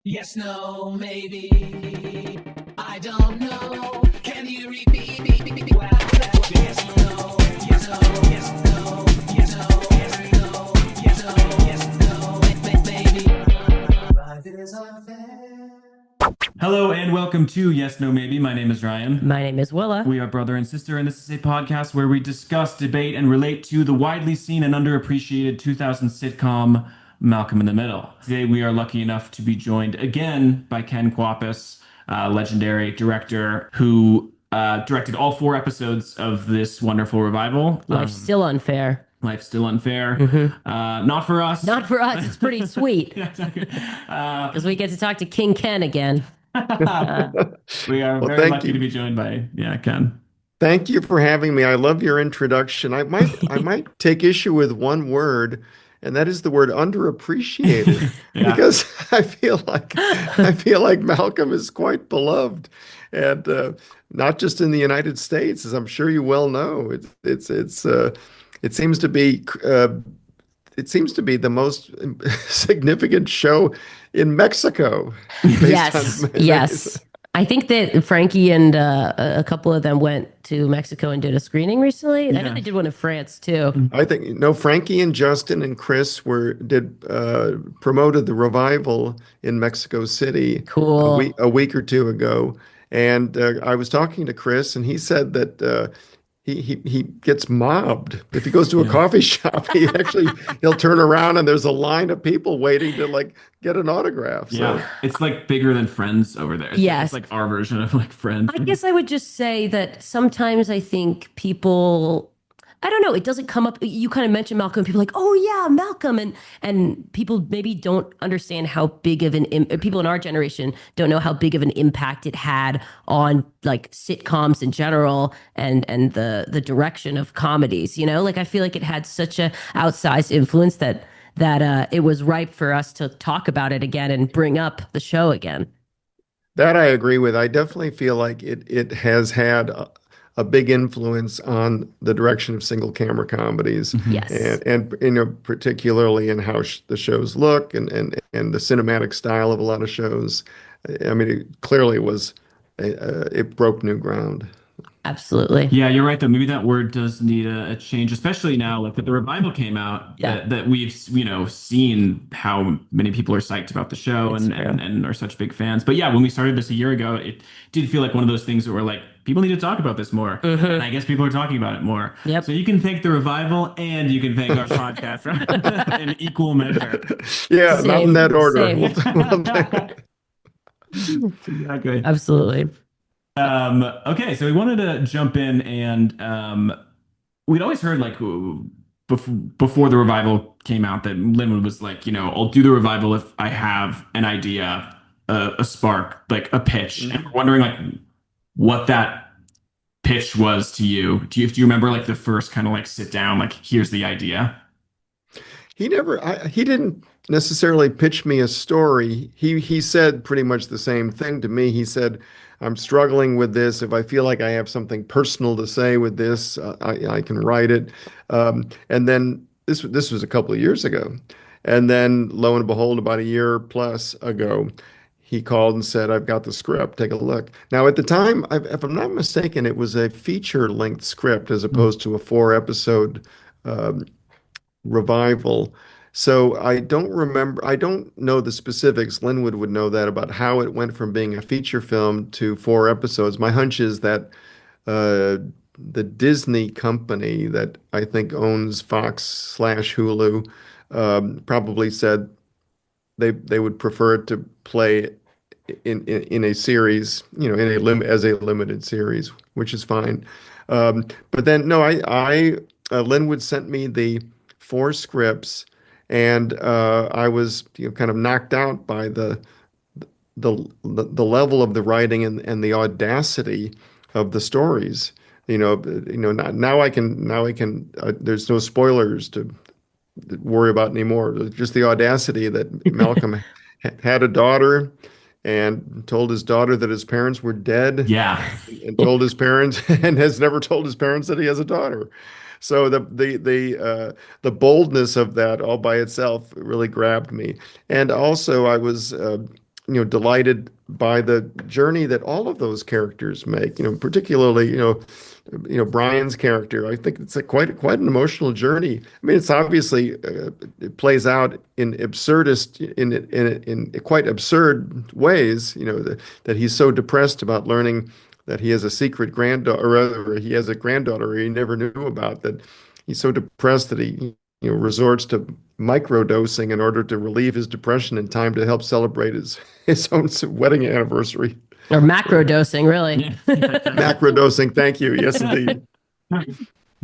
Yes, no, maybe. I don't know. Can you repeat? Well, yes, no, yes, no, yes, no, yes, no, yes, no, yes, no, yes, no, maybe. Life is unfair. Hello and welcome to Yes, No, Maybe. My name is Ryan. My name is Willa. We are brother and sister, and this is a podcast where we discuss, debate, and relate to the widely seen and underappreciated 2000 sitcom Malcolm in the Middle. Today, we are lucky enough to be joined again by Ken Kwapis, legendary director who directed all four episodes of this wonderful revival. Life's still unfair. Life's Still Unfair. Mhm. Not for us. Not for us. It's pretty sweet Yeah, exactly. because we get to talk to King Ken again. We are Well, very thank lucky to you. be joined by, Ken. Thank you for having me. I love your introduction. I might take issue with one word, and that is the word underappreciated, Yeah. because I feel like Malcolm is quite beloved, and not just in the United States, as I'm sure you well know. It seems to be the most significant show in Mexico, based Yes, on yes. I think that Frankie and a couple of them went to Mexico and did a screening recently. I know Yeah. they did one in France too. I think no, Frankie and Justin and Chris were did promoted the revival in Mexico City Cool. a week or two ago, and I was talking to Chris, and he said that he gets mobbed if he goes to a Yeah. coffee shop. He'll turn around and there's a line of people waiting to like get an autograph. Yeah. So It's like bigger than Friends over there. It's Yes. like our version of like Friends. I guess I would just say that sometimes I think people, I don't know, it doesn't come up. You kind of mentioned Malcolm, people are like, oh yeah, Malcolm, and people maybe don't understand how big of people in our generation don't know how big of an impact it had on like sitcoms in general and the direction of comedies. Like I feel like it had such a outsized influence that it was ripe for us to talk about it again and bring up the show again. that I agree with. I definitely feel like it has had a big influence on the direction of single camera comedies, Mhm. Yes. and particularly in how the shows look, and the cinematic style of a lot of shows. I mean, it clearly was it broke new ground. Absolutely. Yeah, you're right though. Maybe that word does need a change, especially now like that the revival came out Yeah, that we've seen how many people are psyched about the show it's and true. and are such big fans. But yeah, when we started this a year ago, it did feel like one of those things that were like people need to talk about this more. And Hmm. I guess people are talking about it more. So Yep. you can thank the revival and you can thank our podcast in equal measure. Yeah, not in that Same, order. same. Exactly. Absolutely. Okay, so we wanted to jump in and we'd always heard like before the revival came out that Linwood was like, I'll do the revival if I have an idea, a spark, like a pitch. And we're wondering like what that pitch was to you. Do you remember like the first kind of like sit down, like here's the idea? He didn't necessarily pitch me a story. He said pretty much the same thing to me. He said, "I'm struggling with this. If I feel like I have something personal to say with this, I can write it." And then this was a couple of years ago, and then lo and behold, about a year plus ago, he called and said, "I've got the script. Take a look." Now, at the time, if I'm not mistaken, it was a feature-length script as opposed to a four-episode revival. So I don't know the specifics. Linwood would know that about how it went from being a feature film to four episodes. My hunch is that uh, the Disney company that I think owns Fox slash Hulu probably said they would prefer it to play in a series, as a limited series, which is fine. But then no, Linwood sent me the four scripts, and I was kind of knocked out by the level of the writing and the audacity of the stories. Now I can there's no spoilers to worry about anymore. Just the audacity that Malcolm had a daughter and told his daughter that his parents were dead, Yeah. and told his parents and has never told his parents that he has a daughter. So the boldness of that all by itself really grabbed me. And also I was delighted by the journey that all of those characters make. Particularly, Brian's character. I think it's quite an emotional journey. I mean, it's obviously it plays out in quite absurd ways. That he's so depressed about learning that he has a secret granddaughter, or rather, he has a granddaughter he never knew about. That he's so depressed that he resorts to microdosing in order to relieve his depression in time to help celebrate his own wedding anniversary. Or macro dosing, really. Macrodosing, thank you. Yes, indeed.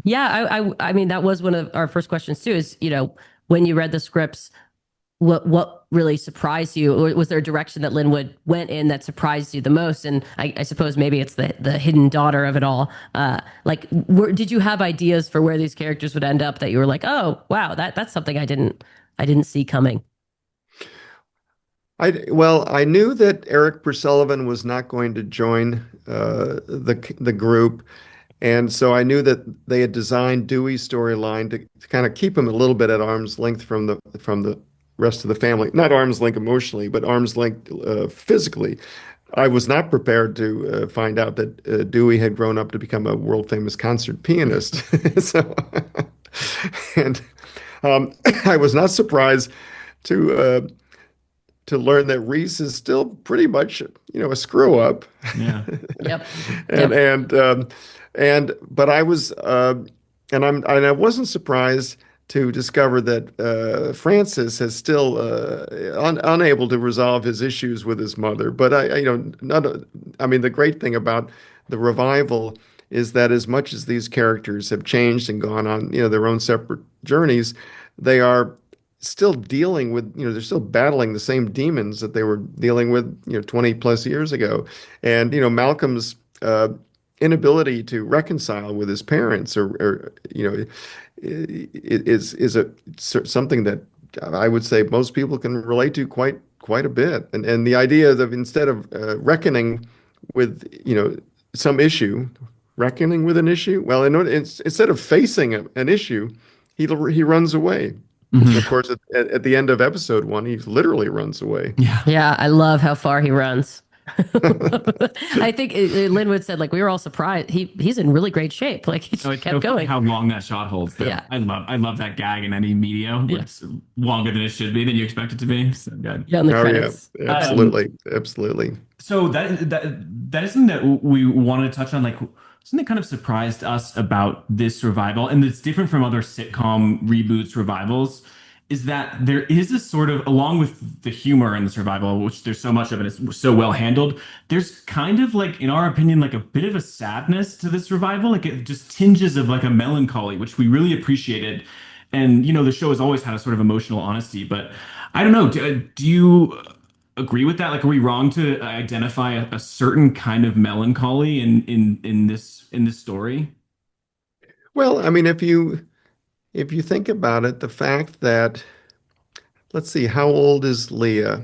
Yeah, I mean, that was one of our first questions too, is, when you read the scripts, what really surprised you? Or was there a direction that Linwood went in that surprised you the most? And I suppose maybe it's the hidden daughter of it all. Did you have ideas for where these characters would end up that you were like, oh, wow, that's something I didn't see coming? I knew that Eric Persullivan was not going to join the group, and so I knew that they had designed Dewey's storyline to kind of keep him a little bit at arm's length from the rest of the family. Not arm's length emotionally, but arm's length physically. I was not prepared to find out that Dewey had grown up to become a world famous concert pianist. So, and I was not surprised to learn that Reese is still pretty much, a screw up. Yeah. Yep. But I was, and I wasn't surprised to discover that Francis is still unable to resolve his issues with his mother. But the great thing about the revival is that as much as these characters have changed and gone on, their own separate journeys, they are still dealing with, they're still battling the same demons that they were dealing with, 20 plus years ago. And, Malcolm's inability to reconcile with his parents is something that I would say most people can relate to quite a bit. And the idea of, instead of reckoning with, some issue, reckoning with an issue, well, instead of facing an issue, he runs away. Mm-hmm. Of course, at the end of episode 1, he literally runs away. Yeah, I love how far he runs. I think Linwood said, we were all surprised. He's in really great shape. He just kept going. How long that shot holds. Yeah, I love that gag in any media. Yeah. It's longer than it should be, than you expect it to be. So good. Yeah, in the credits. Yeah, absolutely. So that is something that we wanted to touch on. Something that kind of surprised us about this revival, and it's different from other sitcom reboots, revivals, is that there is a sort of, along with the humor in this revival, which there's so much of it, it's so well handled, there's kind of in our opinion, a bit of a sadness to this revival. It just tinges of a melancholy, which we really appreciated. And, the show has always had a sort of emotional honesty, but I don't know, do you agree with that? Are we wrong to identify a certain kind of melancholy in this story? Well, I mean, if you think about it, the fact that, let's see, how old is Leah?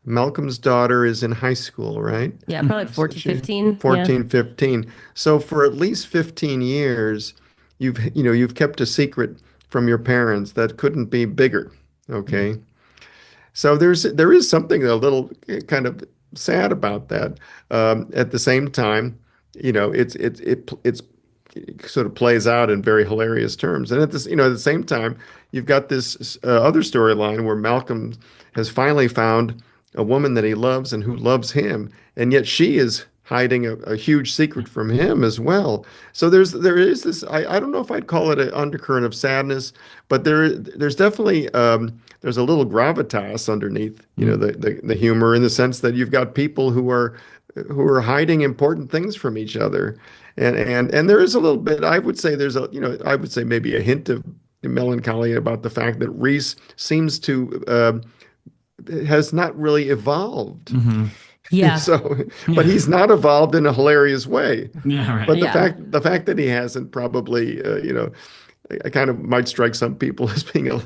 Malcolm's daughter is in high school, right? Yeah, probably 14, 15. 14, 15. So for at least 15 years, you've kept a secret from your parents that couldn't be bigger. Okay. So there is something a little kind of sad about that. At the same time, it sort of plays out in very hilarious terms. And at the same time, you've got this other storyline where Malcolm has finally found a woman that he loves and who loves him, and yet she is hiding a huge secret from him as well. So there is this, I don't know if I'd call it an undercurrent of sadness, but there's definitely there's a little gravitas underneath, the humor, in the sense that you've got people who are hiding important things from each other. And there is a little bit, I would say I would say maybe a hint of melancholy about the fact that Reese seems to has not really evolved. Mm-hmm. Yeah. But he's not evolved in a hilarious way. Yeah, right. But the fact that he hasn't probably, I kind of might strike some people as being a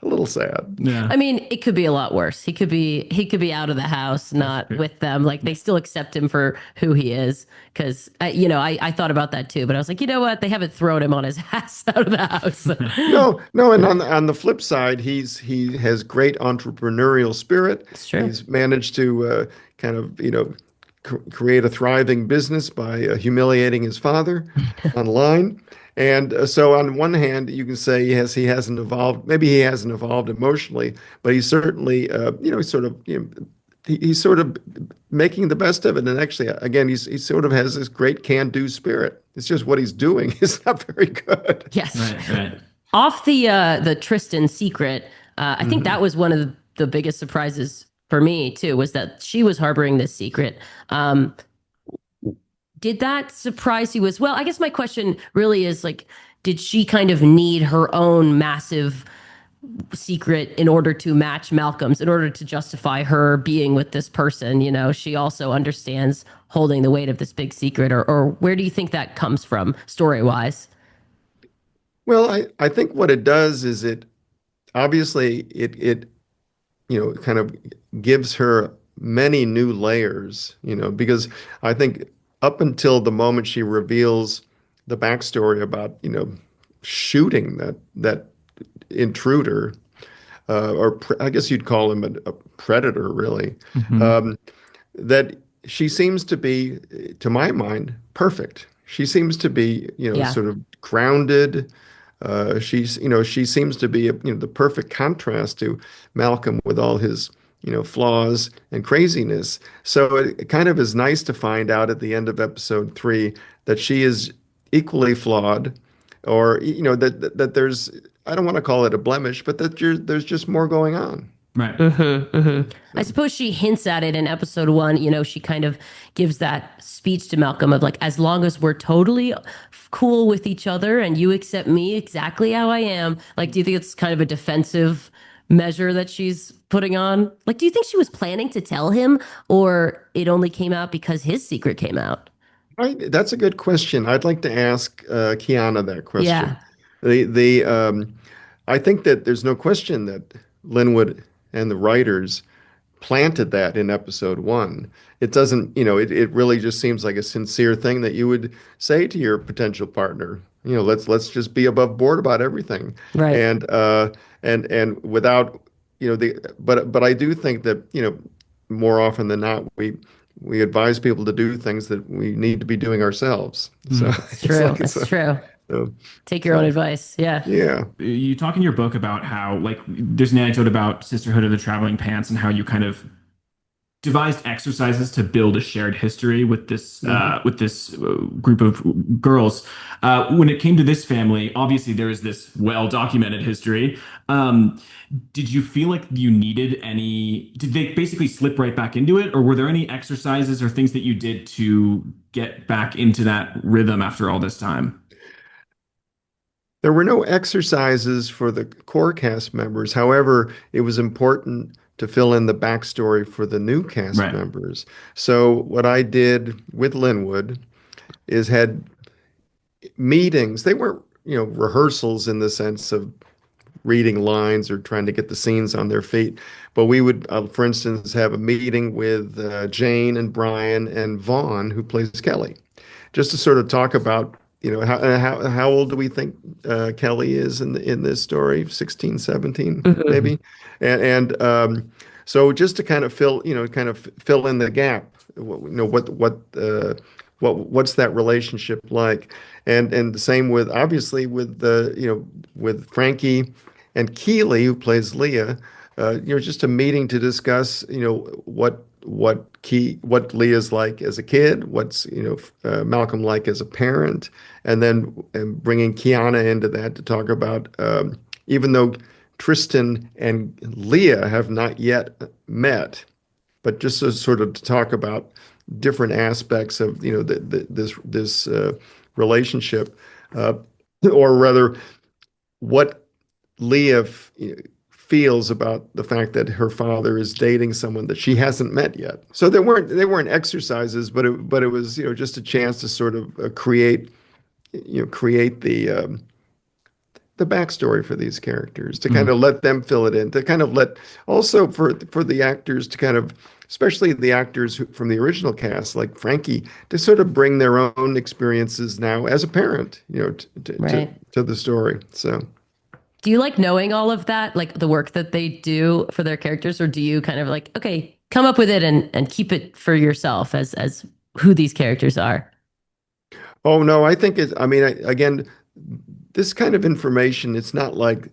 little sad. Yeah. I mean, it could be a lot worse. He could be out of the house, not with them. Like they still accept him for who he is. Because I thought about that too, but I was like, you know what? They haven't thrown him on his ass out of the house. No, no, and on the flip side, he has great entrepreneurial spirit. It's true. He's managed to kind of, create a thriving business by humiliating his father online. And so on one hand, you can say, yes, he hasn't evolved. Maybe he hasn't evolved emotionally, but he's certainly, he's sort of making the best of it. And actually, again, he sort of has this great can-do spirit. It's just what he's doing is not very good. Yes. Right, right. Off the Tristan secret, I think that was one of the biggest surprises for me too, was that she was harboring this secret. Did that surprise you as well? I guess my question really is like, did she kind of need her own massive secret in order to match Malcolm's, in order to justify her being with this person? She also understands holding the weight of this big secret, or where do you think that comes from story wise? Well, I think what it does is it obviously it kind of gives her many new layers, because I think up until the moment she reveals the backstory about, shooting that intruder, I guess you'd call him a predator, really, Hmm. um, that she seems to be, to my mind, perfect. She seems to be, Yeah. sort of grounded. She seems to be, the perfect contrast to Malcolm with all his, flaws and craziness. So it kind of is nice to find out at the end of episode 3 that she is equally flawed, or, that there's, I don't want to call it a blemish, but that there's just more going on. Right. I suppose she hints at it in episode 1. She kind of gives that speech to Malcolm of like, as long as we're totally cool with each other and you accept me exactly how I am. Like, do you think it's kind of a defensive measure that she's putting on? Like, do you think she was planning to tell him, or it only came out because his secret came out? That's a good question. I'd like to ask Kiana that Yeah. question. I think that there's no question that Linwood and the writers planted that in episode 1. It doesn't, it really just seems like a sincere thing that you would say to your potential partner. Let's just be above board about everything. Right. And without, but I do think that, more often than not, we advise people to do things that we need to be doing ourselves. So Mhm. It's it's true. like It's true. so, Take your own so advice. Yeah. yeah. You talk in your book about how, like, there's an anecdote about Sisterhood of the Traveling Pants and how you kind of devised exercises to build a shared history with this Mhm. group of girls. When it came to this family, obviously there is this well documented history. Um, did you feel like you needed any? Did they basically slip right back into it, or were there any exercises or things that you did to get back into that rhythm after all this time? There were no exercises for the core cast members. However, it was important to fill in the backstory for the new cast Right. members. So what I did with Linwood is had meetings. They weren't, rehearsals in the sense of reading lines or trying to get the scenes on their feet. But we would, for instance, have a meeting with Jane and Brian and Vaughn, who plays Kelly, just to sort of talk about, how old do we think Kelly is in this story? 16, 17, Mhm. maybe. And so just to kind of fill in the gap, what's that relationship like? And the same with, obviously, with with Frankie and Keeley, who plays Leah. Just a meeting to discuss, what Leah's like as a kid, what's Malcolm like as a parent, and then bringing Kiana into that to talk about, even though Tristan and Leah have not yet met, but just sort of to talk about different aspects of this relationship, uh, or rather, what Leah feels about the fact that her father is dating someone that she hasn't met yet. So they weren't exercises, but it was, just a chance to sort of create the the backstory for these characters, to kind Mhm. of let them fill it in, to kind of let also for the actors to kind of, especially the actors from the original cast, like Frankie, to sort of bring their own experiences now as a parent, Right. to the story. So. Do you like knowing all of that, like the work that they do for their characters, or do you kind of like, okay, come up with it and keep it for yourself as who these characters are? Oh no, I think it's, I mean, again, this kind of information, it's not like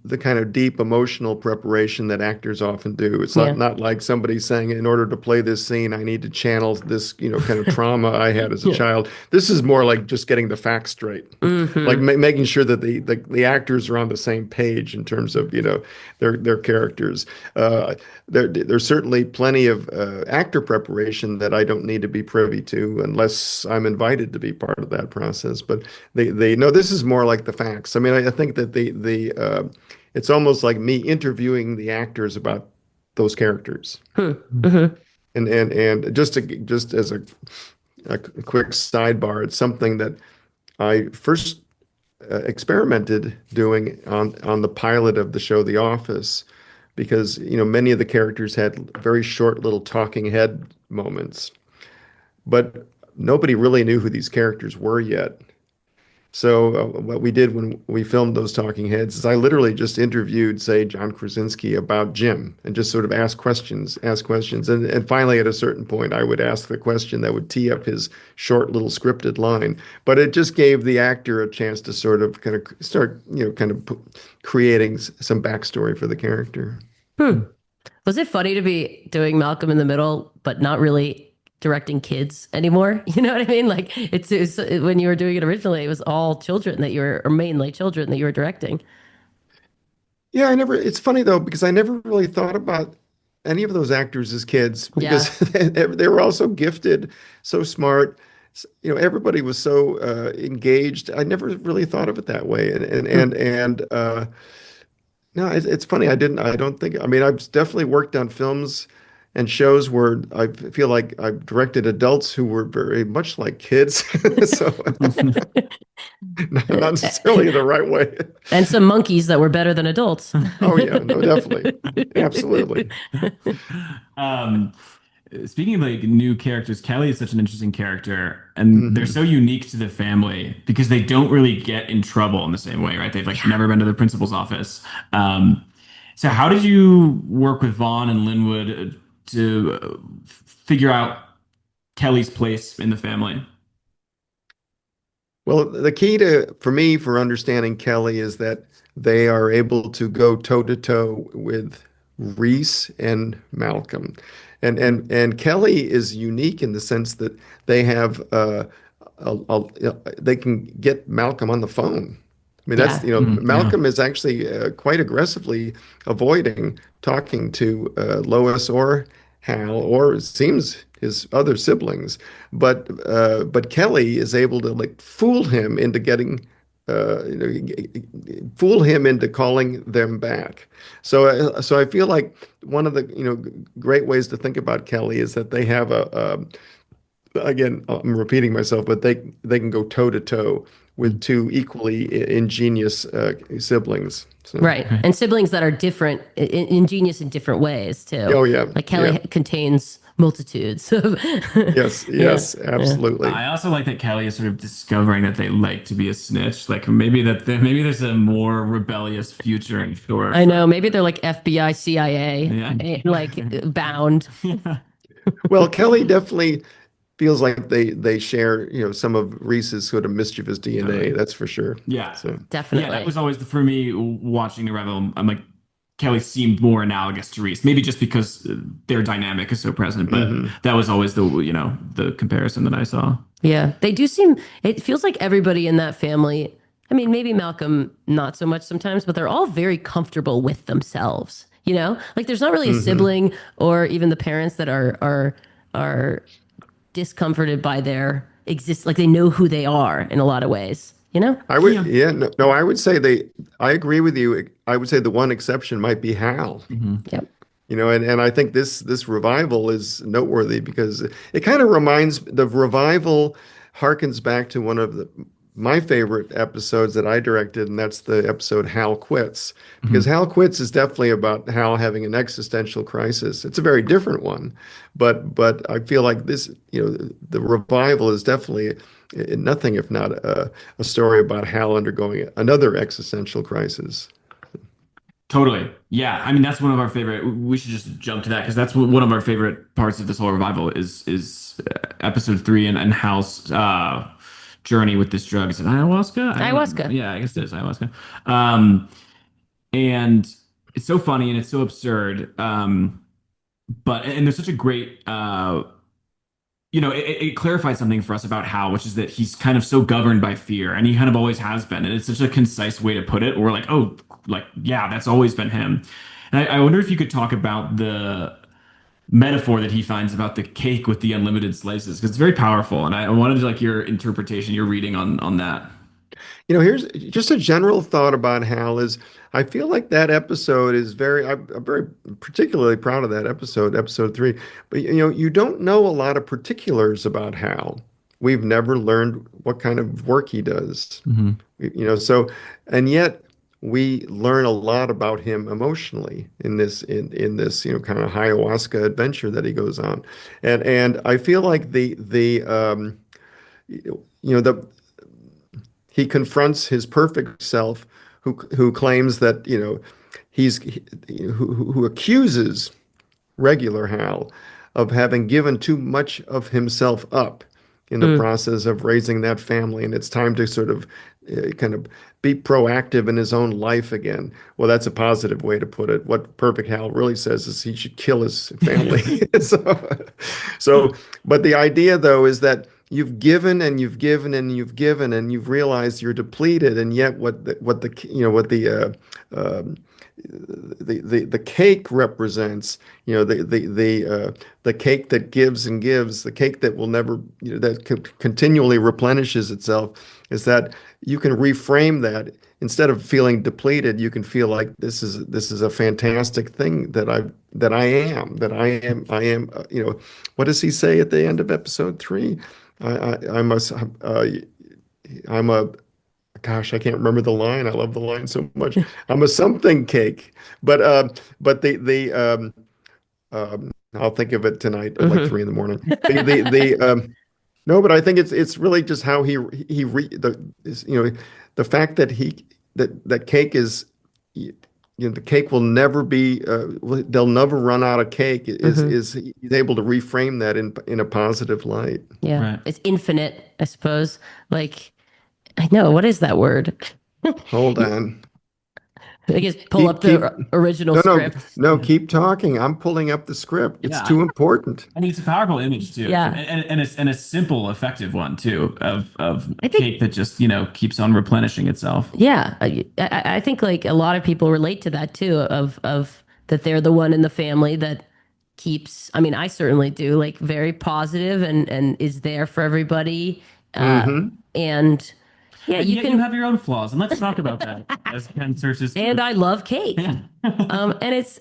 the kind of deep emotional preparation that actors often do. It's Yeah. not like somebody saying, in order to play this scene, I need to channel this, kind of trauma I had as a Yeah. child. This is more like just getting the facts straight, like Hmm. making sure that the actors are on the same page in terms of, their characters. Uh, there's certainly plenty of actor preparation that I don't need to be privy to unless I'm invited to be part of that process. But they know this is more like the facts. I mean, I think that it's almost like me interviewing the actors about those characters. Hmm. And just as a quick sidebar, it's something that I first experimented doing on the pilot of the show The Office, because many of the characters had very short little talking head moments, but nobody really knew who these characters were yet. So what we did when we filmed those talking heads is I literally just interviewed, say, John Krasinski about Jim, and just sort of ask questions. And finally, at a certain point, I would ask the question that would tee up his short little scripted line. But it just gave the actor a chance to sort of kind of start, creating some backstory for the character. Hmm. Was it funny to be doing Malcolm in the Middle, but not really directing kids anymore? You know what I mean? Like it's when you were doing it originally, it was all children that you were, or mainly children that you were directing. Yeah, it's funny though, because I never really thought about any of those actors as kids, Yeah. because they were all so gifted, so smart. Everybody was so engaged. I never really thought of it that way. And no, it's funny. I don't think, I mean, I've definitely worked on films and shows where I feel like I've directed adults who were very much like kids. So not necessarily the right way. And some monkeys that were better than adults. Oh yeah, no, definitely. Absolutely. um, Speaking of like new characters, Kelly is such an interesting character, and they're Hmm. so unique to the family because they don't really get in trouble in the same way, right? They've like Yeah. never been to the principal's office. So how did you work with Vaughn and Linwood to figure out Kelly's place in the family? Well, the key to for me for understanding Kelly is that they are able to go toe to toe with Reese and Malcolm. And Kelly is unique in the sense that they have they can get Malcolm on the phone. I mean, that's, Yeah. Mhm, yeah. Malcolm is actually quite aggressively avoiding talking to Lois or Hal, or it seems his other siblings. But Kelly is able to like fool him into getting, fool him into calling them back. So I feel like one of the great ways to think about Kelly is that they have again, I'm repeating myself, but they can go toe to toe with two equally ingenious siblings. So, Right. And siblings that are different, ingenious in different ways too. oh yeah, Like yeah, Kelly contains multitudes of, yes, yeah, yes, yeah. absolutely. I also like that Kelly is sort of discovering that they like to be a snitch. Like maybe there's a more rebellious future in store I for know. Maybe they're like FBI, CIA, yeah. like bound. Yeah. Well, Kelly definitely feels like they share, some of Reese's sort of mischievous DNA. Totally. That's for sure. Yeah. So, Yeah, that was Definitely. always for me watching the Revival. I'm like Kelly seemed more analogous to Reese, maybe just because their dynamic is so present, but hmm. that was always the comparison that I saw. Yeah. They do seem, it feels like everybody in that family, I mean, maybe Malcolm not so much sometimes, but they're all very comfortable with themselves. You know, like there's not really a Hmm. sibling or even the parents that are discomforted by their exist. Like they know who they are in a lot of ways. You know? I would, Yeah. yeah, no, no, I would say I agree with you. I would say the one exception might be Hal. Hmm. Yep. And I think this revival is noteworthy because it kind of reminds the revival harkens back to one of my favorite episodes that I directed, and that's the episode Hal Quits, because Mhm. Hal Quits is definitely about Hal having an existential crisis. It's a very different one, but I feel like this, the revival is definitely nothing if not a story about Hal undergoing another existential crisis. Totally. Yeah. I mean, that's one of our favorite. We should just jump to that because that's one of our favorite parts of this whole revival is episode 3 and Hal's journey with this drug. Is it ayahuasca? I don't know. Ayahuasca. Yeah, I guess it is ayahuasca. Um, and it's so funny and it's so absurd. But and there's such a great it clarifies something for us about Hal, which is that he's kind of so governed by fear, and he kind of always has been. And it's such a concise way to put it. We're like, oh, like, yeah, that's always been him. And I wonder if you could talk about the metaphor that he finds about the cake with the unlimited slices, because it's very powerful. And I wanted like your interpretation, your reading on that. Here's just a general thought about Hal is I feel like that episode is I'm very particularly proud of that episode, episode 3. But you don't know a lot of particulars about Hal. We've never learned what kind of work he does. Hmm. So and yet we learn a lot about him emotionally in this, kind of ayahuasca adventure that he goes on. And I feel like the he confronts his perfect self who claims that who accuses regular Hal of having given too much of himself up in the Mm. process of raising that family, and it's time to sort of kind of be proactive in his own life again. Well, that's a positive way to put it. What Perfect Hal really says is he should kill his family. So, but the idea though is that you've given and you've given and you've given and you've realized you're depleted, and yet what the cake represents, the cake that gives and gives, the cake that will never, that continually replenishes itself, is that you can reframe that. Instead of feeling depleted, you can feel like this is a fantastic thing that I am. What does he say at the end of episode 3? I must I'm a gosh, I can't remember the line. I love the line so much. I'm a something cake, but I'll think of it tonight at like Hmm. 3 in the morning. The no, but I think it's really just how he re, the is, the fact that that cake is, the cake will never be they'll never run out of cake, Hmm. is he's able to reframe that in a positive light. Yeah. Right. It's infinite, I suppose. Like, I know, what is that word? Hold on. I guess pull Keep up keep the original no, script. no, keep talking. I'm pulling up the script. It's Yeah. too important. I mean, it's a powerful image too, Yeah. and a simple, effective one too of I a think, cake that just keeps on replenishing itself. yeah, I think like a lot of people relate to that too, of that they're the one in the family that keeps, I mean, I certainly do, like very positive and is there for everybody. Uh, Hmm. and yeah, And you yet you can, have your own flaws, and let's talk about that as Ken searches and through. I love cake. Yeah. And it's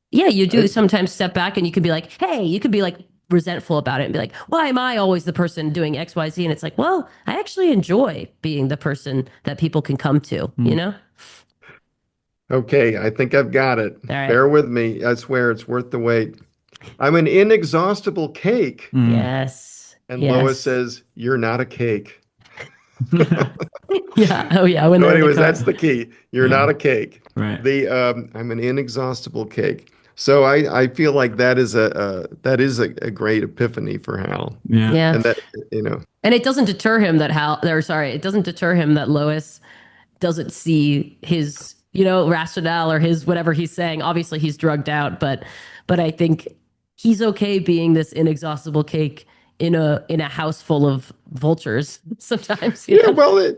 yeah, you do sometimes step back and you can be like, hey, you could be like resentful about it and be like, why am I always the person doing XYZ? And it's like, well, I actually enjoy being the person that people can come to, you Mm. know? Okay, I think I've got it. All right. Bear with me. I swear it's worth the wait. I'm an inexhaustible cake. Mm. Yes. And Lois Yes. says, "You're not a cake." Yeah. Oh yeah. When So, they're in the anyways, car. that's the key. You're Yeah. not a cake. Right. I'm an inexhaustible cake. So I feel like that is a great epiphany for Hal, Yeah. Yeah. and that you know. And it doesn't deter him that it doesn't deter him that Lois doesn't see his, rationale or his whatever he's saying. Obviously he's drugged out, but I think he's okay being this inexhaustible cake in a house full of vultures sometimes, Yeah, well,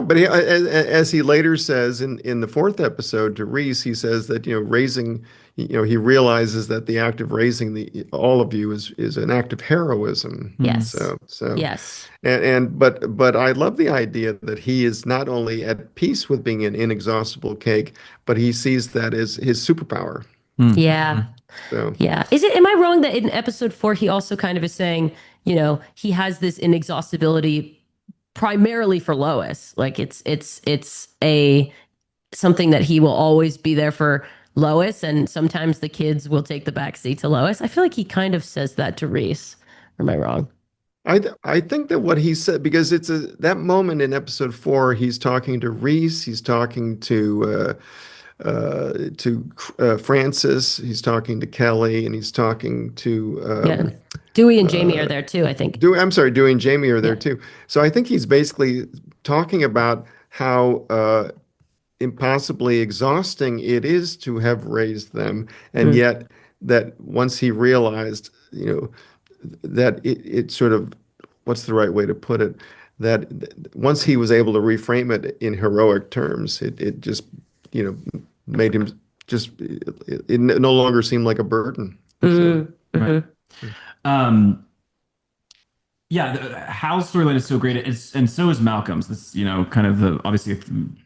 but as he later says in the fourth episode to Reese, he says that raising, he realizes that the act of raising the all of you is an act of heroism. Mm. Yes. So Yes. but I love the idea that he is not only at peace with being an inexhaustible cake, but he sees that as his superpower. Mm. Yeah. So Yeah. Am I wrong that in episode 4 he also kind of is saying, he has this inexhaustibility primarily for Lois. Like it's a something that he will always be there for Lois, and sometimes the kids will take the back seat to Lois. I feel like he kind of says that to Reese. Or am I wrong? I think that what he said, because it's that moment in episode 4, he's talking to Reese, he's talking to Francis, he's talking to Kelly, and he's talking to Yeah. Dewey and Jamie are there too, I think. I'm sorry, Dewey and Jamie are there Yeah. too. So I think he's basically talking about how impossibly exhausting it is to have raised them, and Mm. yet that once he realized, that it sort of, what's the right way to put it? That once he was able to reframe it in heroic terms, it just, made him just, it no longer seemed like a burden. So, Mm. Right. Mhm. Um, yeah, Hal's storyline is so great, and so is Malcolm's. This, kind of obviously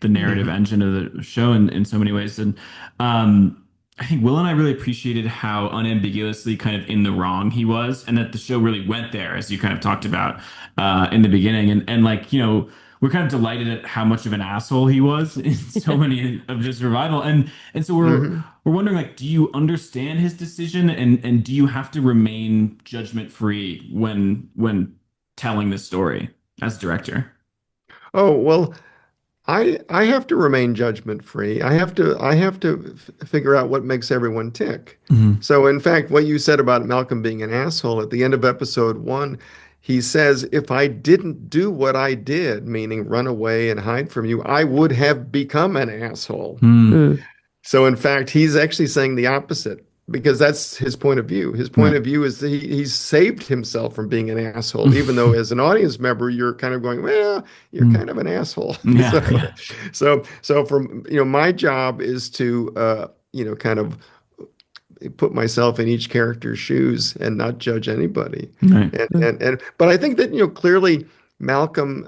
the narrative mhm. engine of the show in so many ways. And I think Will and I really appreciated how unambiguously kind of in the wrong he was, and that the show really went there, as you kind of talked about in the beginning. And like, we're kind of delighted at how much of an asshole he was in so many of this revival. And so Mhm. we're wondering, like, do you understand his decision, and do you have to remain judgment free when telling this story as director? Oh, well, I have to remain judgment free. I have to figure out what makes everyone tick. Hmm. So in fact, what you said about Malcolm being an asshole at the end of episode 1, he says, if I didn't do what I did, meaning run away and hide from you, I would have become an asshole. Mm. Mm. So in fact, he's actually saying the opposite, because that's his point of view. His point Right. of view is that he's saved himself from being an asshole, even though as an audience member, you're kind of going, well, you're Mm. kind of an asshole. Yeah, So, yeah. so from, my job is to, kind of put myself in each character's shoes and not judge anybody. Right. But I think that, clearly Malcolm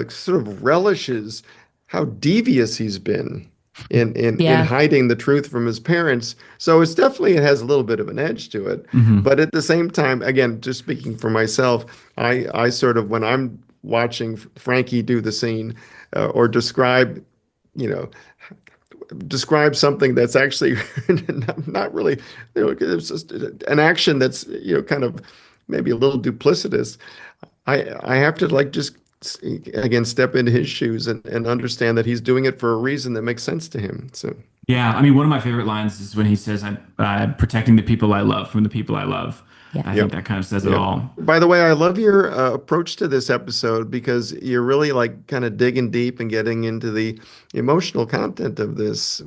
sort of relishes how devious he's been in Yeah. hiding the truth from his parents. So it has a little bit of an edge to it. Hmm. But at the same time, again, just speaking for myself, I sort of, when I'm watching Frankie do the scene, or you know, describe something that's actually not really, it's just an action that's, kind of maybe a little duplicitous. I have to, like, just again step into his shoes and understand that he's doing it for a reason that makes sense to him. So Yeah, I mean, one of my favorite lines is when he says, I'm protecting the people I love from the people I love." Yeah. I think yep. that kind of says it Yep. all. By the way, I love your approach to this episode, because you're really, like, kind of digging deep and getting into the emotional content of this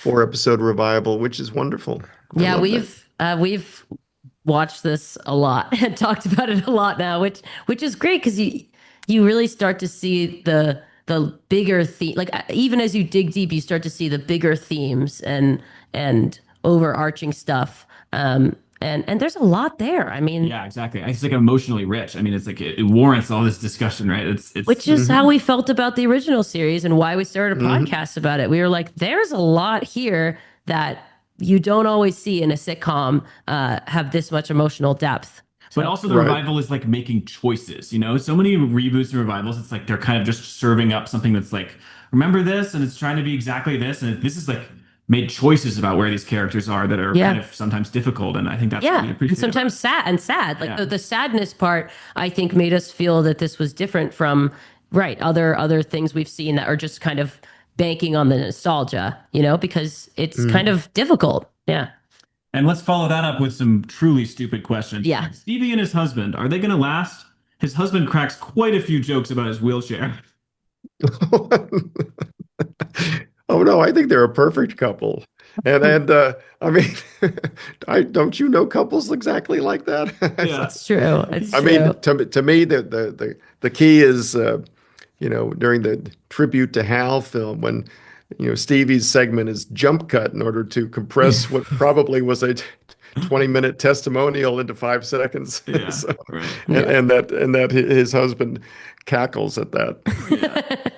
4-episode revival, which is wonderful. I Yeah, love that. we've watched this a lot and talked about it a lot now, which is great because you really start to see the bigger theme. Like even as you dig deep, you start to see the bigger themes and overarching stuff. And there's a lot there. I mean, Yeah, exactly. It's like emotionally rich. I mean, it's like it warrants all this discussion, right? It's which is how Hmm. we felt about the original series and why we started a Hmm. podcast about it. We were like, there's a lot here that you don't always see in a sitcom have this much emotional depth. But So also the Right. revival is like making choices, So many reboots and revivals, it's like they're kind of just serving up something that's like, remember this, and it's trying to be exactly this, and this is like made choices about where these characters are that are kind yeah. of sometimes difficult, and I think that's what we Yeah, and appreciate about sometimes sad. Like it. the sadness part, I think made us feel that this was different from other things we've seen that are just kind of banking on the nostalgia, because it's kind Hmm. of difficult. Yeah, And let's follow that up with some truly stupid questions. yeah. Stevie and his husband, are they going to last? His husband cracks quite a few jokes about his wheelchair. Oh no, I think they're a perfect couple. And I mean, I don't you know couples exactly like that? Yeah. It's true. It's I true. mean, to me, the key is, during the tribute to Hal film, when, Stevie's segment is jump cut in order to compress what probably was a 20-minute testimonial into 5 seconds. Yeah, So, right. and, Yeah. and that his husband cackles at that. Yeah.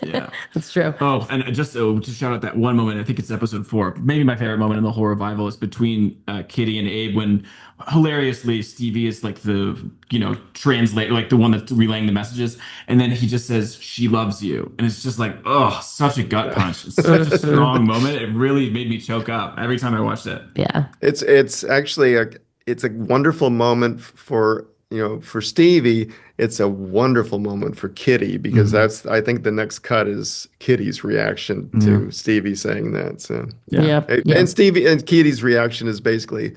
Yeah. That's true. Oh, and to shout out that one moment, I think it's episode 4. Maybe my favorite moment in the whole revival is between Kitty and Abe when hilariously Stevie is like the, translate, like the one that's relaying the messages. And then he just says, "She loves you." And it's just like, oh, such a gut punch. It's such a strong moment. It really made me choke up every time I watched it. Yeah. It's actually a wonderful moment for for Stevie. It's a wonderful moment for Kitty because Mhm. I think the next cut is Kitty's reaction Yeah. to Stevie saying that. So Yeah. Yep. and Yep. Stevie and Kitty's reaction is basically,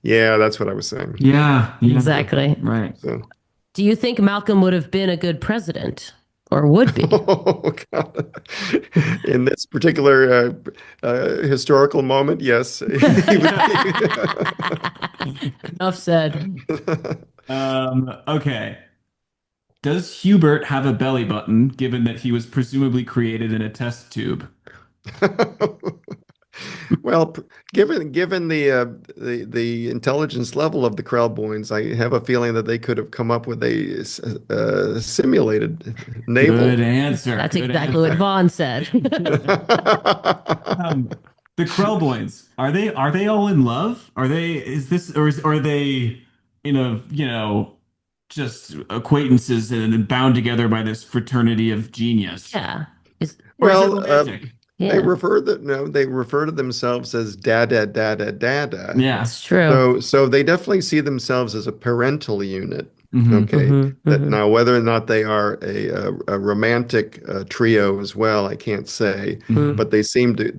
yeah, that's what I was saying. Yeah. Yeah. Exactly. Right. So Do you think Malcolm would have been a good president or would be? oh God. In this particular historical moment, yes. Enough said. Okay. Does Hubert have a belly button, given that he was presumably created in a test tube? Well, given the intelligence level of the Krellboynes, I have a feeling that they could have come up with a simulated navel. Good answer. That's Good exactly what answer. Vaughn said. Um, the Krellboynes, are they all in love? Are they in a, just acquaintances and bound together by this fraternity of genius? Yeah. Or is it Well, romantic? Yeah. they refer to themselves as dada dada dada. Yeah. It's true. So they definitely see themselves as a parental unit. Hmm. Okay. That Hmm. now whether or not they are a romantic trio as well, I can't say, Hmm. but they seem to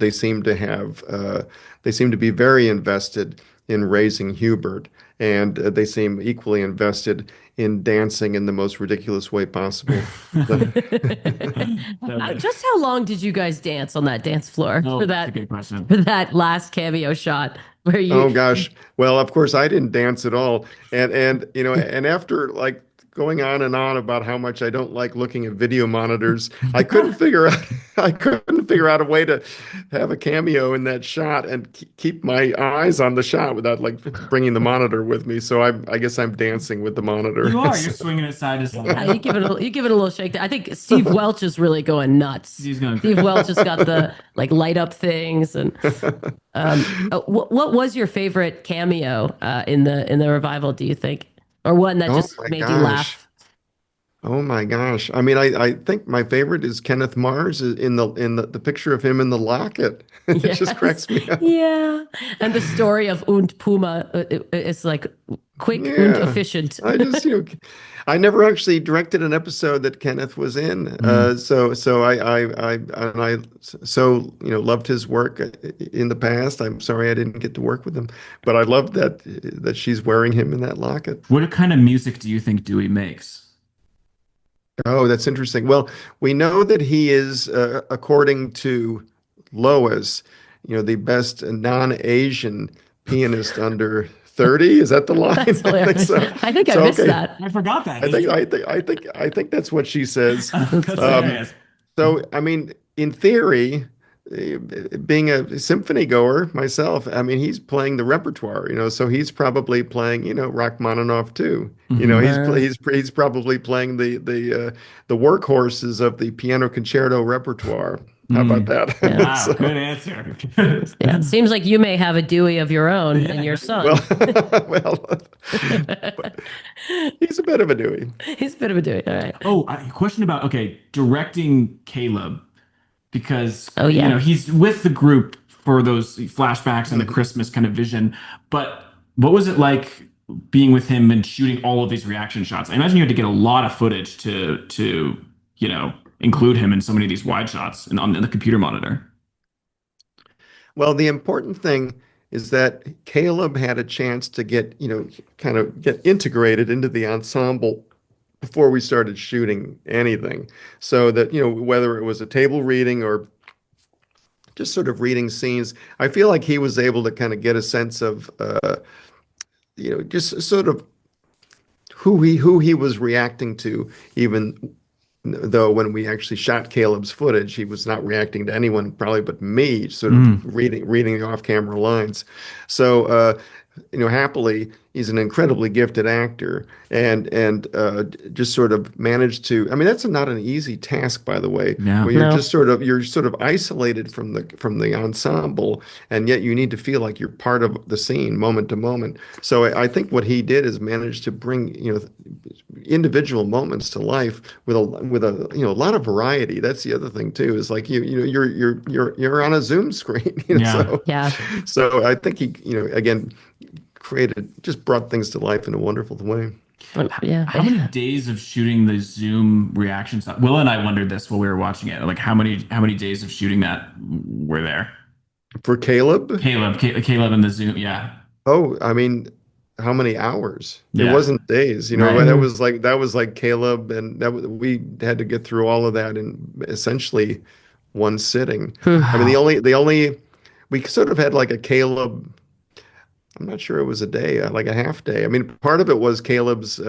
be very invested in raising Hubert, and they seem equally invested in dancing in the most ridiculous way possible. Just how long did you guys dance on that dance floor Oh, for that's a that good question. for that last cameo shot where Oh you gosh. Well, of course I didn't dance at all. And after like going on and on about how much I don't like looking at video monitors, I couldn't figure out a way to have a cameo in that shot and keep my eyes on the shot without like bringing the monitor with me. So I guess I'm dancing with the monitor. You are. You're swinging it side to yeah, side. you give it a little shake. I think Steve Welch is really going nuts. He's going Steve crazy. Welch has got the like light up things and what was your favorite cameo in the revival, do you think? Or one that Oh just my made you gosh. laugh? Oh my gosh. I mean, I think my favorite is Kenneth Mars in the picture of him in the locket. It just Yes. cracks me up. Yeah. And the story of Und Puma is like quick und Yeah. efficient. I just, I never actually directed an episode that Kenneth was in. Mm. So I loved his work in the past. I'm sorry I didn't get to work with him, but I love that she's wearing him in that locket. What kind of music do you think Dewey makes? Oh, that's interesting. Well, we know that he is, according to Lois, the best non-Asian pianist under 30. Is that the line? That's I think hilarious. so. I think I So missed okay, that. I forgot that. I think that's what she says. That's Um, hilarious. so, I mean, in theory, eh, being a symphony goer myself, I mean, he's playing the repertoire, so he's probably playing, Rachmaninoff too. Mhm. He's probably playing the workhorses of the piano concerto repertoire. How about Mm. that? Wow, So, good answer. Yeah. Seems like you may have a Dewey of your own Yeah. in your son. well, well, he's a bit of a Dewey. He's a bit of a Dewey. All right. Oh, a question about, okay, directing Caleb, because Oh, yeah. he's with the group for those flashbacks and the Christmas kind of vision. But what was it like being with him and shooting all of these reaction shots? I imagine you had to get a lot of footage to include him in so many of these wide shots and on the computer monitor. Well, the important thing is that Caleb had a chance to kind of get integrated into the ensemble before we started shooting anything. So that, whether it was a table reading or just sort of reading scenes, I feel like he was able to kind of get a sense of, just sort of who he was reacting to, even though when we actually shot Caleb's footage, he was not reacting to anyone probably but me, sort of Mm. reading the off-camera lines. So, happily, he's an incredibly gifted actor and just sort of managed to. I mean, that's not an easy task, by the way, Yeah. where No. you're sort of isolated from the ensemble, and yet you need to feel like you're part of the scene moment to moment. So I think what he did is manage to bring, individual moments to life with a a lot of variety. That's the other thing too, is like you're on a Zoom screen, Yeah. so I think he, again, just brought things to life in a wonderful way. Yeah. How many days of shooting the Zoom reactions? Will and I wondered this while we were watching it. Like how many days of shooting that were there? For Caleb, Caleb and the Zoom. Yeah. oh, I mean, how many hours? It Yeah. wasn't days, Right. that was like Caleb, and we had to get through all of that in essentially one sitting. I mean, the Wow. only the only we sort of had like a Caleb. I'm not sure it was a day, like a half day. I mean, part of it was Caleb's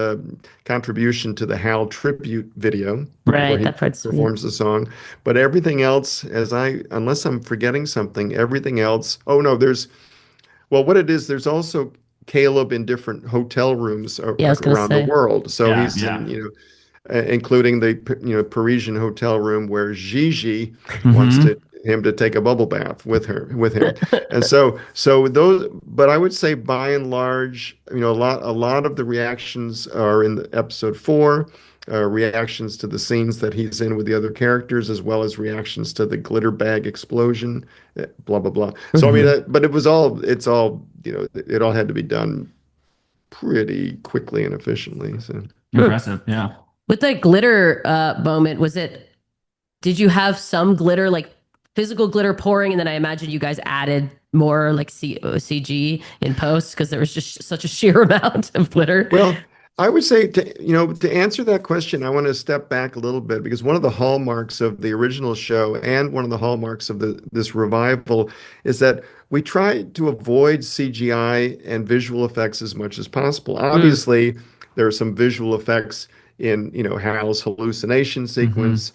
contribution to the Hal tribute video, where Right. he That part's sweet. performs the song. But everything else, unless I'm forgetting something, everything else. Oh no, well, what it is, there's also Caleb in different hotel rooms Yeah, I was gonna around the say. world. So Yeah. he's Yeah. in, including the Parisian hotel room where Gigi wants Hmm. him to take a bubble bath with him, and so those. But I would say by and large, a lot of the reactions are in the episode 4. Reactions to the scenes that he's in with the other characters, as well as reactions to the glitter bag explosion, blah blah blah. So I mean, Mhm. but it's all, it all had to be done pretty quickly and efficiently. So. Hmm. Impressive. Yeah. With the glitter moment, did you have some glitter, like physical glitter pouring, and then I imagine you guys added more like CG in post because there was just such a sheer amount of glitter? Well, I would say to answer that question, I want to step back a little bit, because one of the hallmarks of the original show and one of the hallmarks of this revival is that we try to avoid CGI and visual effects as much as possible. Mm. Obviously, there are some visual effects in, Hal's hallucination Hmm. sequence,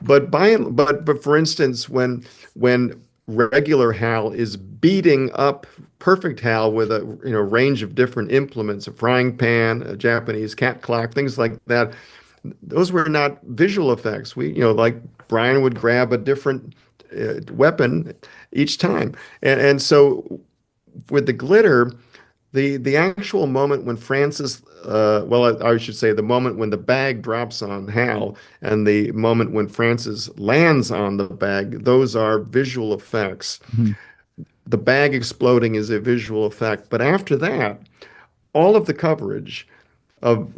but for instance, when regular Hal is beating up perfect Hal with a range of different implements, a frying pan, a Japanese cat clock, things like that. Those were not visual effects. Like Brian would grab a different weapon each time, and so with the glitter, the actual moment when Francis, well, I should say the moment when the bag drops on Hal and the moment when Francis lands on the bag, those are visual effects. The bag exploding is a visual effect, but after that, all of the coverage of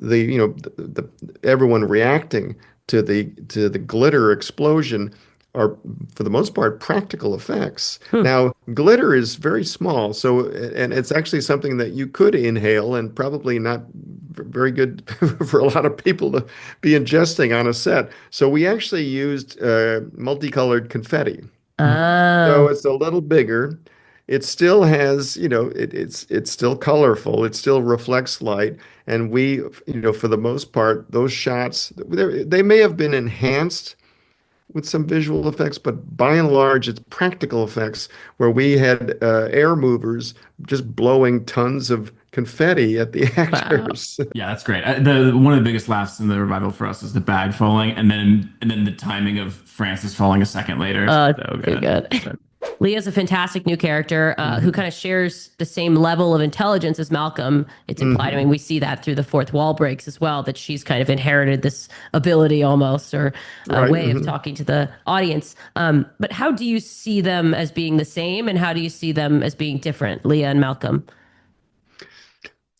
everyone reacting to the glitter explosion are, for the most part, practical effects. Hmm. Now, glitter is very small, and it's actually something that you could inhale, and probably not very good for a lot of people to be ingesting on a set. So we actually used multicolored confetti. So Oh, it's a little bigger. It still has, it's still colorful. It still reflects light. And we, for the most part, those shots, they may have been enhanced with some visual effects, but by and large, it's practical effects where we had air movers just blowing tons of confetti at the wow. actors. Yeah, that's great. The one of the biggest laughs in the revival for us is the bag falling, and then the timing of Francis falling a second later. It's Oh, so too good. good. Leah's a fantastic new character who Mhm. kind of shares the same level of intelligence as Malcolm. It's implied. I mean, Mhm. we see that through the fourth wall breaks as well, that she's kind of inherited this ability almost, or a Right. way of Mhm. talking to the audience. But how do you see them as being the same, and how do you see them as being different, Leah and Malcolm?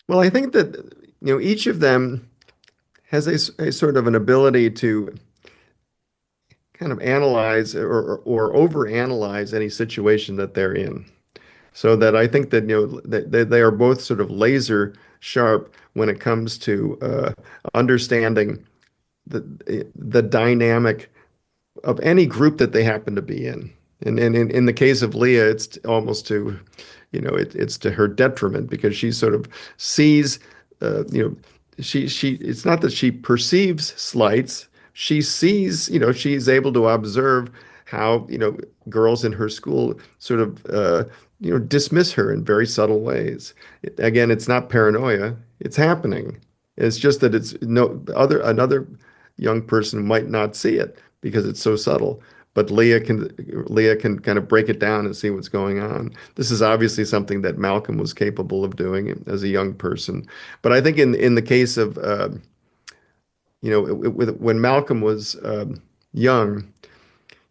Well, I think that, each of them has a sort of an ability to kind of analyze or overanalyze any situation that they're in. So that I think that, that they are both sort of laser sharp when it comes to understanding the dynamic of any group that they happen to be in. And in the case of Leah, it's almost to, it's to her detriment, because she sort of sees, she it's not that she perceives slights. She sees, she's able to observe how, girls in her school sort of dismiss her in very subtle ways. Again, it's not paranoia, it's happening. It's just that it's no other another young person might not see it because it's so subtle. But Leah can kind of break it down and see what's going on. This is obviously something that Malcolm was capable of doing as a young person. But I think in the case of when Malcolm was young,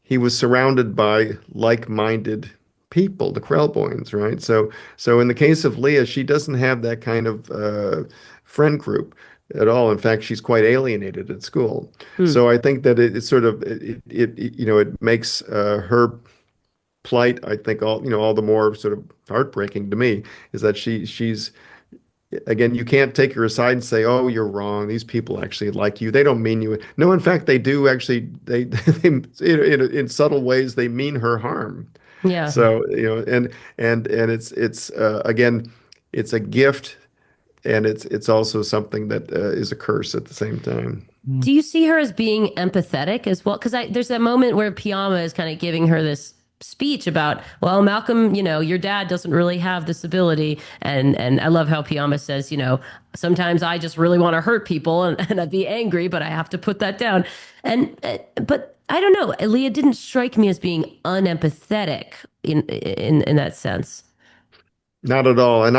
he was surrounded by like-minded people, the Krellboynes, right? So in the case of Leah, she doesn't have that kind of friend group at all. In fact, she's quite alienated at school. Hmm. So I think that it sort of it makes her plight, I think, all the more sort of heartbreaking to me, is that she's again, you can't take her aside and say, "Oh, you're wrong. These people actually like you. They don't mean you." No, in fact, they do actually. They in subtle ways they mean her harm. Yeah. So, and it's again, it's a gift, and it's also something that is a curse at the same time. Do you see her as being empathetic as well? Because there's that moment where Piyama is kind of giving her this speech about, well, Malcolm, your dad doesn't really have this ability, and I love how Piyama says, sometimes I just really want to hurt people and I'd be angry, but I have to put that down. And but I don't know, Leah didn't strike me as being unempathetic in that sense. Not at all. And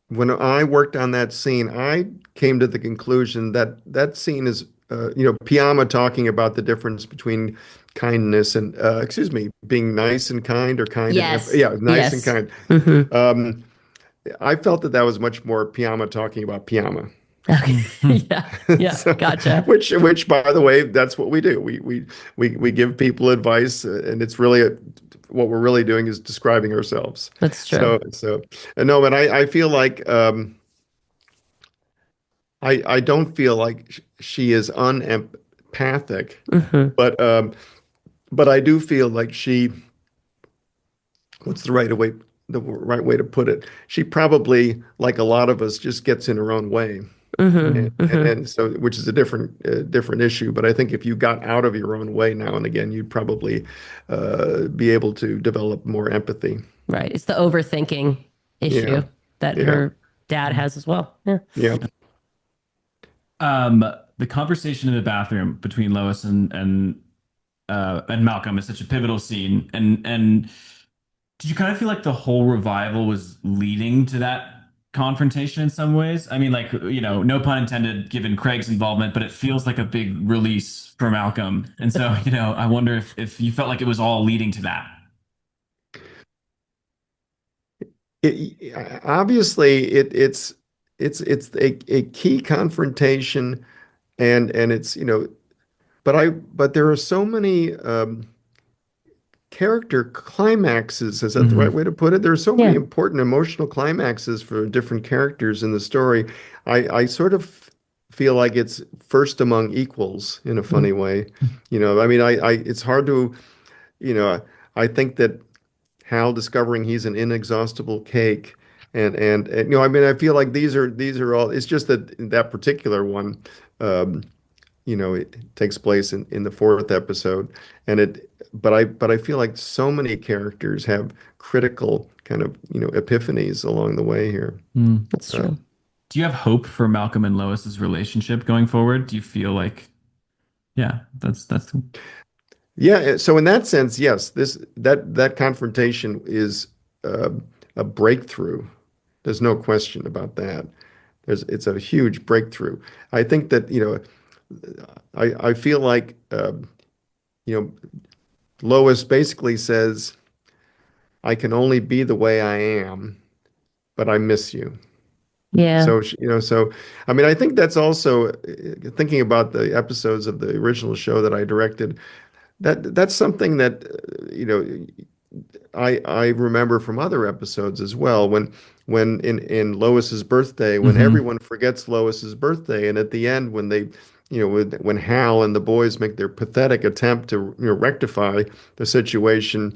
when I worked on that scene, I came to the conclusion that that scene is, Piyama talking about the difference between kindness and, excuse me, being nice and kind, or kind and, Yes. yeah, nice and Yes. kind. Hmm. Um, I felt that that was much more Piyama talking about Piyama. Okay. Yeah. Yeah. So, Gotcha. which, by the way, that's what we do. We give people advice, and it's really what we're really doing is describing ourselves. That's true. So no, but I feel like I don't feel like she is unempathic, Hmm. but but I do feel like she, what's the right way to put it? She probably, like a lot of us, just gets in her own way. Hmm. And so, which is a different issue. But I think if you got out of your own way now and again, you'd probably be able to develop more empathy. Right. It's the overthinking issue Yeah, that yeah, her dad has as well. Yeah. yeah. Um, the conversation in the bathroom between Lois and Malcolm is such a pivotal scene, and did you kind of feel like the whole revival was leading to that confrontation in some ways? I mean, like, no pun intended, given Craig's involvement, but it feels like a big release for Malcolm, and so I wonder if you felt like it was all leading to that. Obviously, it's a key confrontation, and it's but there are so many character climaxes. Is that the right Hmm. way to put it? There are so many Yeah. important emotional climaxes for different characters in the story. I sort of feel like it's first among equals in a funny way. I mean, it's hard to, you know, I think that Hal discovering he's an inexhaustible cake. And I mean, I feel like these are all. It's just that in that particular one, um, it takes place in the fourth episode, and but I feel like so many characters have critical kind of epiphanies along the way here. Mm. That's Uh, true. Do you have hope for Malcolm and Lois's relationship going forward? Do you feel like, yeah, that's yeah, so in that sense, yes, that confrontation is uh, a breakthrough. There's no question about that. It's a huge breakthrough. I think that I feel like you know Lois basically says, "I can only be the way I am, but I miss you." Yeah. So I mean, I think that's also thinking about the episodes of the original show that I directed. That's something that I remember from other episodes as well. When in Lois's birthday, when hmm everyone forgets Lois's birthday, and at the end when when Hal and the boys make their pathetic attempt to rectify the situation,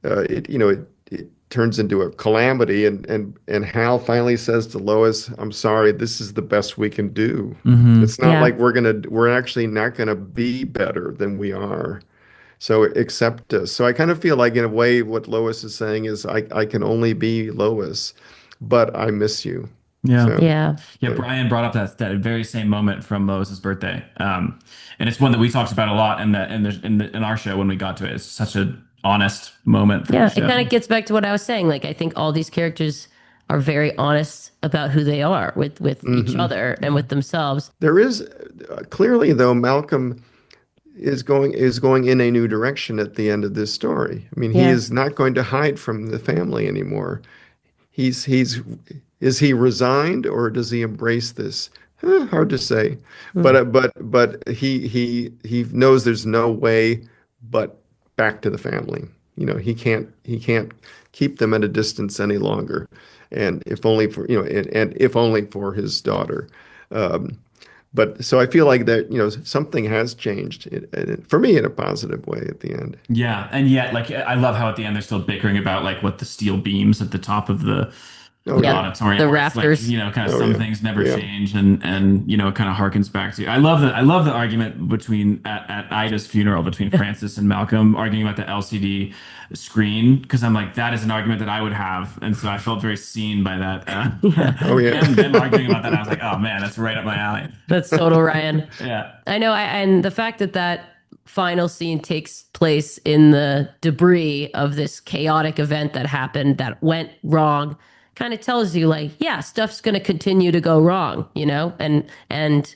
it turns into a calamity, and Hal finally says to Lois, "I'm sorry, this is the best we can do. hmm It's not Yeah. like we're actually not gonna be better than we are." So accept us. So I kind of feel like in a way what Lois is saying is I can only be Lois, but I miss you. Yeah. So Yeah. Yeah, yeah. Brian brought up that very same moment from Moses' birthday, and it's one that we talked about a lot in our show when we got to it. It's such an honest moment from the Yeah, it show. kind of gets back to what I was saying. Like, I think all these characters are very honest about who they are with each Hmm. other and with themselves. There is clearly though Malcolm is going in a new direction at the end of this story. I mean, he Yeah. is not going to hide from the family anymore. He's is he resigned or does he embrace this? Hard to say. Hmm. But he knows there's no way but back to the family. He can't keep them at a distance any longer. And if only for and if only for his daughter. Um, but so I feel like that, something has changed for me in a positive way at the end. Yeah, and yet, like, I love how at the end they're still bickering about like what the steel beams at the top of Oh the yeah. Yeah, auditorium, the where it's like, rafters. kind of Oh some yeah. things never Yeah. change, and it kind of harkens back to. I love the argument between at Ida's funeral between Francis and Malcolm arguing about the LCD screen, because I'm like, that is an argument that I would have, and so I felt very seen by that. Oh yeah. Them arguing about that, I was like, oh man, that's right up my alley. That's total Ryan. Yeah. I know, and the fact that that final scene takes place in the debris of this chaotic event that happened that went wrong kind of tells you, like, yeah, stuff's going to continue to go wrong, and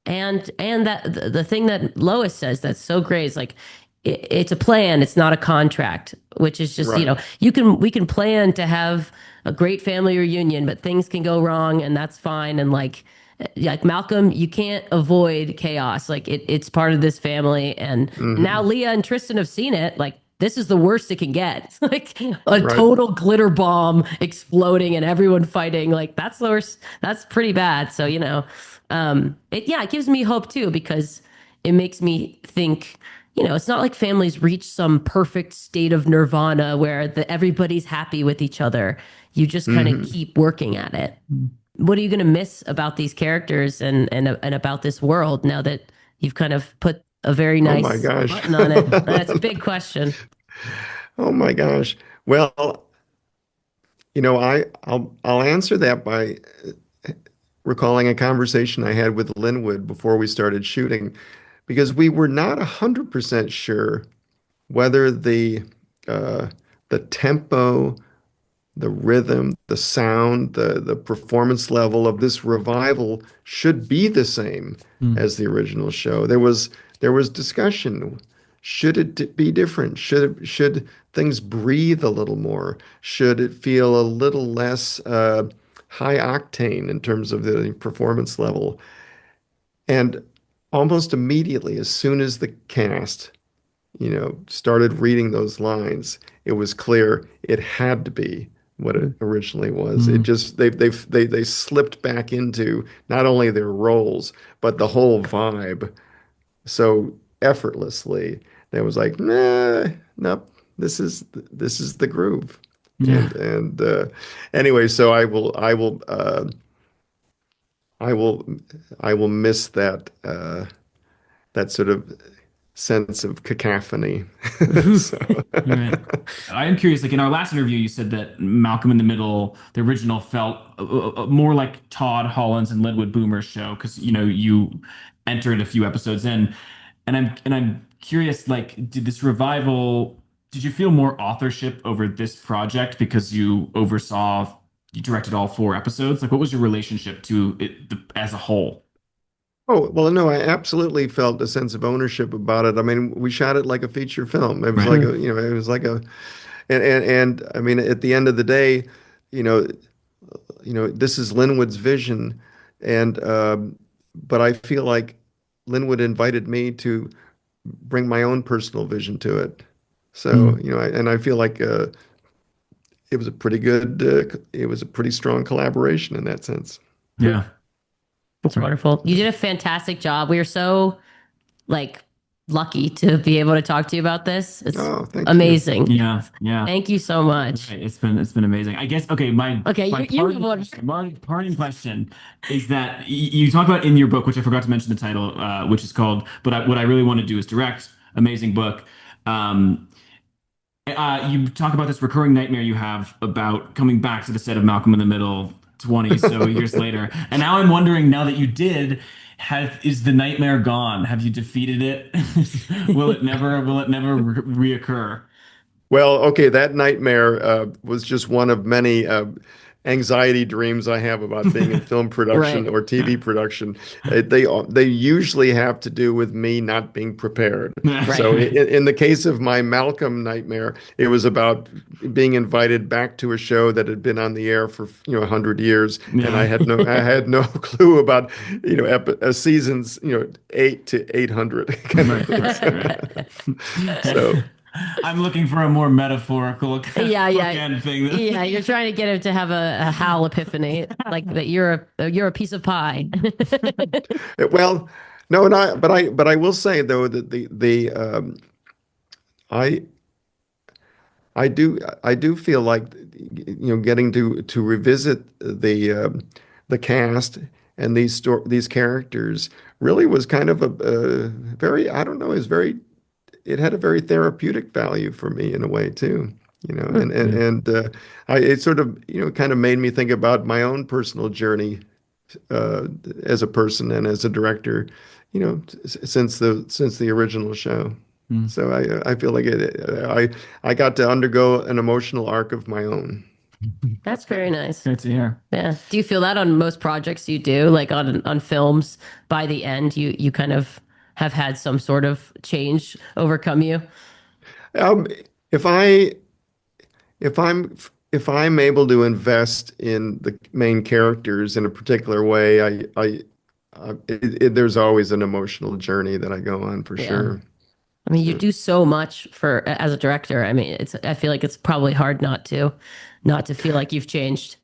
that the thing that Lois says that's so great is like it's a plan, it's not a contract, which is just, Right. we can plan to have a great family reunion, but things can go wrong, and that's fine. And like Malcolm, you can't avoid chaos. Like it's part of this family. And now Hmm. Leah and Tristan have seen it. Like this is the worst it can get. It's like a Right. total glitter bomb exploding and everyone fighting. Like that's the worst. That's pretty bad. So, it gives me hope too, because it makes me think, it's not like families reach some perfect state of nirvana where everybody's happy with each other. You just kind of Hmm. keep working at it. What are you going to miss about these characters and about this world now that you've kind of put a very Oh my nice gosh. button on it? That's a big question. Oh my gosh. Well, I'll answer that by recalling a conversation I had with Linwood before we started shooting, because we were not 100% sure whether uh, the tempo, the rhythm, the sound, the performance level of this revival should be the same Mm. as the original show. There was discussion. Should it be different? Should things breathe a little more? Should it feel a little less high octane in terms of the performance level? And almost immediately, as soon as the cast started reading those lines, it was clear it had to be what it originally was. It Mm. just they slipped back into not only their roles, but the whole vibe so effortlessly. That was like, nah, nope, this is the groove. Yeah. And anyway, so I will I will miss that sort of sense of cacophony. So Right. I am curious, like in our last interview, you said that Malcolm in the Middle, the original, felt more like Todd Holland's and Linwood Boomer's show because you entered a few episodes in, and I'm curious, like, did you feel more authorship over this project because you directed all 4 episodes? Like, what was your relationship to it as a whole? Oh, well, no, I absolutely felt a sense of ownership about it. I mean, we shot it like a feature film. It was Right. like it was like and I mean, at the end of the day, you know, this is Linwood's vision, and but I feel like Linwood invited me to bring my own personal vision to it. So, Mm. and I feel like it was a pretty strong collaboration in that sense. Yeah. It's Right. wonderful. You did a fantastic job. We are so like lucky to be able to talk to you about this. It's Oh, thank you. amazing. Yeah. Yeah. Thank you so much. Right. It's been amazing. I guess okay, Okay, my you have one. parting question is that you talk about in your book, which I forgot to mention the title, which is called "But what I really want to do is direct." Amazing book. Um, you talk about this recurring nightmare you have about coming back to the set of Malcolm in the Middle 20 so years later. And now I'm wondering, now that you did, is the nightmare gone? Have you defeated it? Will it never reoccur? Well, okay, that nightmare was just one of many anxiety dreams I have about being in film production Right. or TV production. They usually have to do with me not being prepared. Right. So in the case of my Malcolm nightmare, it was about being invited back to a show that had been on the air for 100 years, and Yeah. I had no clue about seasons 8 to 800 kind of Right, thing. right, right. So. I'm looking for a more metaphorical Yeah, yeah. bookend thing. Yeah, you're trying to get him to have a Hal epiphany, like that you're a piece of pie. Well, no, but I will say though that I I do feel like getting to revisit the cast and these characters really was kind of a very, I don't know, is very, it had a very therapeutic value for me in a way too. It sort of kind of made me think about my own personal journey uh, as a person and as a director, since the original show. Mm. So I feel like I got to undergo an emotional arc of my own. That's very nice. Great to hear. Yeah. Do you feel that on most projects you do, like on films? By the end, you kind of have had some sort of change overcome you. Um, if I if I'm able to invest in the main characters in a particular way, there's always an emotional journey that I go on for Yeah. sure. I mean, you do so much for as a director. I mean, I feel like it's probably hard not to feel like you've changed.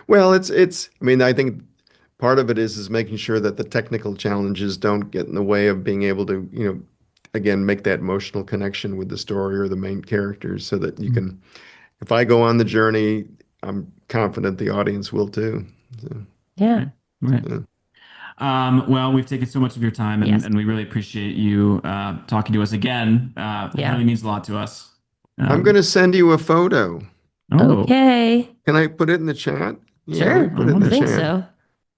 Well, I mean, I think part of it is making sure that the technical challenges don't get in the way of being able to, again, make that emotional connection with the story or the main characters so that you can, if I go on the journey, I'm confident the audience will too. So, Yeah. Right. yeah. Well, we've taken so much of your time, Yes. and we really appreciate you talking to us again. It Yeah. really means a lot to us. I'm going to send you a photo. Oh, Okay. Can I put it in the chat? Yeah, Sure. let me put it in I the think chat. so.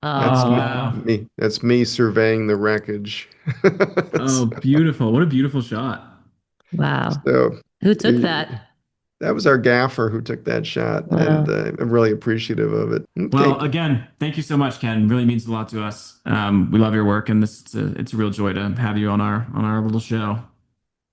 That's Oh, me, wow. me. That's me surveying the wreckage. Oh, beautiful. What a beautiful shot. Wow. So Who took you- that? that was our gaffer who took that shot, Wow. and I'm really appreciative of it. Okay. Well, again, thank you so much, Ken. Really means a lot to us. We love your work, and it's a real joy to have you on our little show.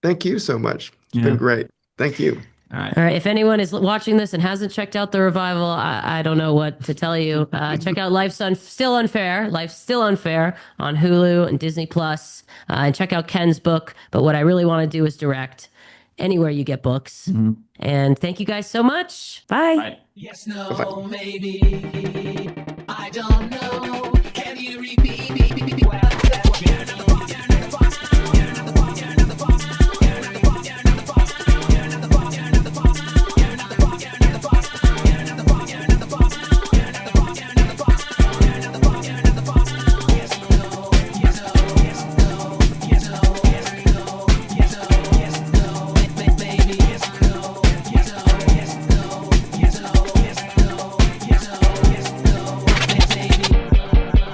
Thank you so much. It's Yeah. been great. Thank you. All right. All right. If anyone is watching this and hasn't checked out the revival, I don't know what to tell you. Check out Still Unfair. Life's Still Unfair on Hulu and Disney Plus. And check out Ken's book. But what I really want to do is direct anywhere you get books. Mhm. And thank you guys so much. Bye. Bye. Yes, no, Bye-bye. maybe. I don't know. Can you repeat?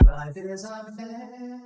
Life is unfair.